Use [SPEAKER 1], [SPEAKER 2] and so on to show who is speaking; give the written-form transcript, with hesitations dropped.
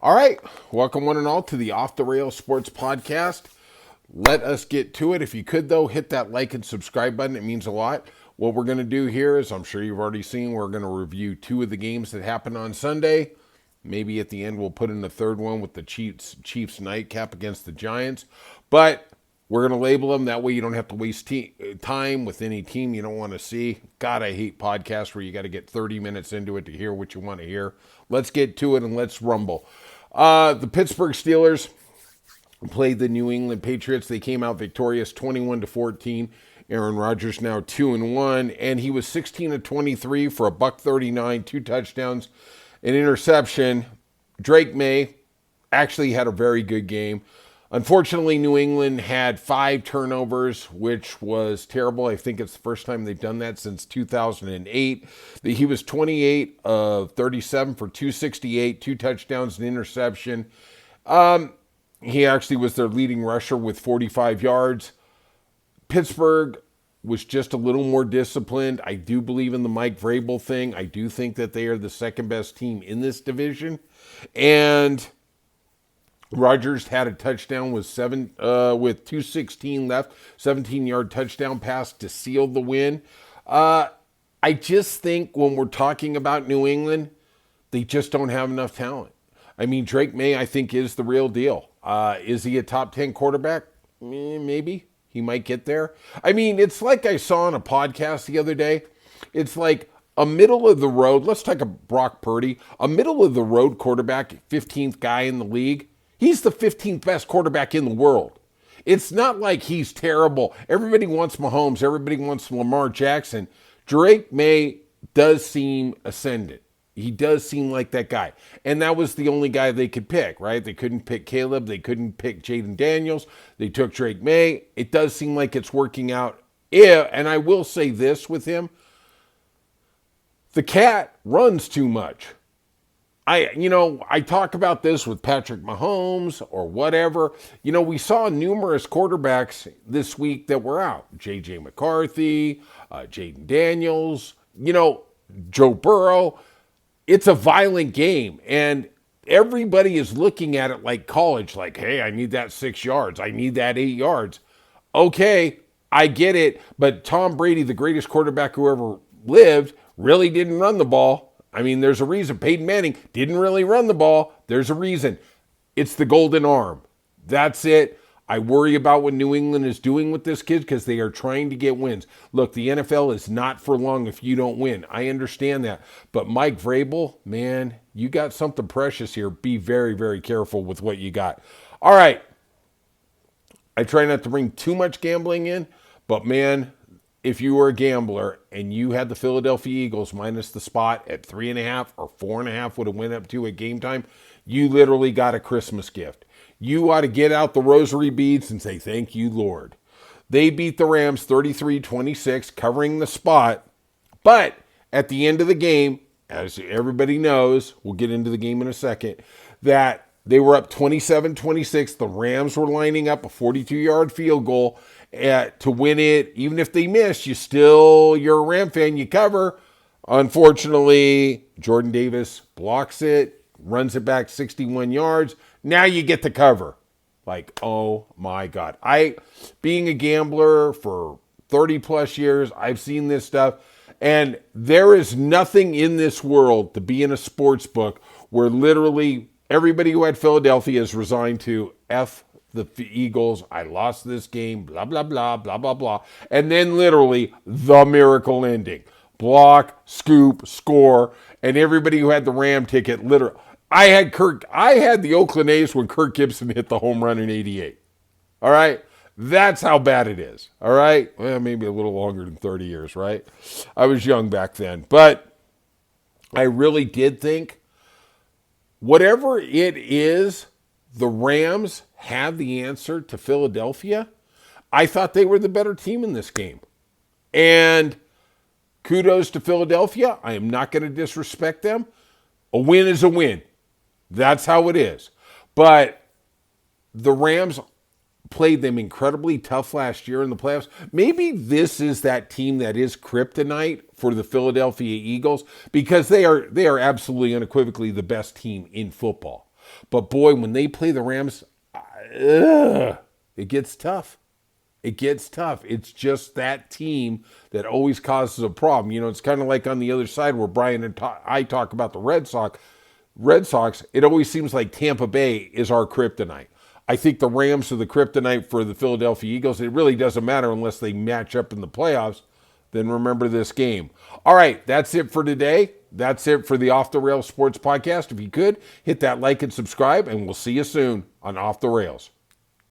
[SPEAKER 1] All right, welcome one and all to the Off the Rails Sports Podcast. Let us get to it. If you could, though, hit that like and subscribe button. It means a lot. What we're going to do here is, I'm sure you've already seen, we're going to review two of the games that happened on Sunday. Maybe at the end we'll put in the third one with the Chiefs nightcap against the Giants. But we're going to label them. That way you don't have to waste time with any team you don't want to see. God, I hate podcasts where you got to get 30 minutes into it to hear what you want to hear. Let's get to it and let's rumble. The Pittsburgh Steelers played the New England Patriots. They came out victorious 21-14. Aaron Rodgers now 2-1, and he was 16-23 for a $139, 2 touchdowns, an interception. Drake May actually had a very good game. Unfortunately, New England had 5 turnovers, which was terrible. I think it's the first time they've done that since 2008. He was 28 of 37 for 268, 2 touchdowns, an interception. He actually was their leading rusher with 45 yards. Pittsburgh was just a little more disciplined. I do believe in the Mike Vrabel thing. I do think that they are the second best team in this division. And Rodgers had a touchdown with 2:16 left, 17-yard touchdown pass to seal the win. I just think when we're talking about New England, they just don't have enough talent. I mean, Drake May, I think, is the real deal. Is he a top 10 quarterback? Maybe. He might get there. I mean, it's like I saw on a podcast the other day. It's like a middle of the road. Let's take a Brock Purdy. A middle of the road quarterback, 15th guy in the league. He's the 15th best quarterback in the world. It's not like he's terrible. Everybody wants Mahomes. Everybody wants Lamar Jackson. Drake May does seem ascendant. He does seem like that guy. And that was the only guy they could pick, right? They couldn't pick Caleb. They couldn't pick Jaden Daniels. They took Drake May. It does seem like it's working out. Yeah, and I will say this with him. The cat runs too much. I talk about this with Patrick Mahomes or whatever. We saw numerous quarterbacks this week that were out. J.J. McCarthy, Jaden Daniels, Joe Burrow. It's a violent game, and everybody is looking at it like college, like, hey, I need that 6 yards. I need that 8 yards. Okay, I get it, but Tom Brady, the greatest quarterback who ever lived, really didn't run the ball. I mean, there's a reason. Peyton Manning didn't really run the ball. There's a reason. It's the golden arm. That's it. I worry about what New England is doing with this kid because they are trying to get wins. Look, the NFL is not for long if you don't win. I understand that. But Mike Vrabel, man, you got something precious here. Be very, very careful with what you got. All right. I try not to bring too much gambling in, but man, if you were a gambler and you had the Philadelphia Eagles minus the spot at 3.5 or 4.5 would have went up to at game time, you literally got a Christmas gift. You ought to get out the rosary beads and say, thank you, Lord. They beat the Rams 33-26, covering the spot. But at the end of the game, as everybody knows, we'll get into the game in a second, that they were up 27-26. The Rams were lining up a 42-yard field goal to win it. Even if they miss, you're a Ram fan, you cover. Unfortunately, Jordan Davis blocks it, runs it back 61 yards. Now you get the cover. Like, oh my God. Being a gambler for 30 plus years, I've seen this stuff. And there is nothing in this world to be in a sports book where literally everybody who had Philadelphia is resigned to F the Eagles. I lost this game, blah, blah, blah, blah, blah, blah. And then literally the miracle ending. Block, scoop, score. And everybody who had the Ram ticket, literally. I had the Oakland A's when Kirk Gibson hit the home run in 88. All right? That's how bad it is. All right? Well, maybe a little longer than 30 years, right? I was young back then. But I really did think whatever it is, the Rams have the answer to Philadelphia. I thought they were the better team in this game. And kudos to Philadelphia. I am not going to disrespect them. A win is a win. That's how it is. But the Rams played them incredibly tough last year in the playoffs. Maybe this is that team that is kryptonite for the Philadelphia Eagles because they are absolutely unequivocally the best team in football. But boy, when they play the Rams, it gets tough. It gets tough. It's just that team that always causes a problem. You know, it's kind of like on the other side where Brian and I talk about the Red Sox. Red Sox, it always seems like Tampa Bay is our kryptonite. I think the Rams are the kryptonite for the Philadelphia Eagles. It really doesn't matter unless they match up in the playoffs. Then remember this game. All right, that's it for today. That's it for the Off the Rails Sports Podcast. If you could, hit that like and subscribe, and we'll see you soon on Off the Rails.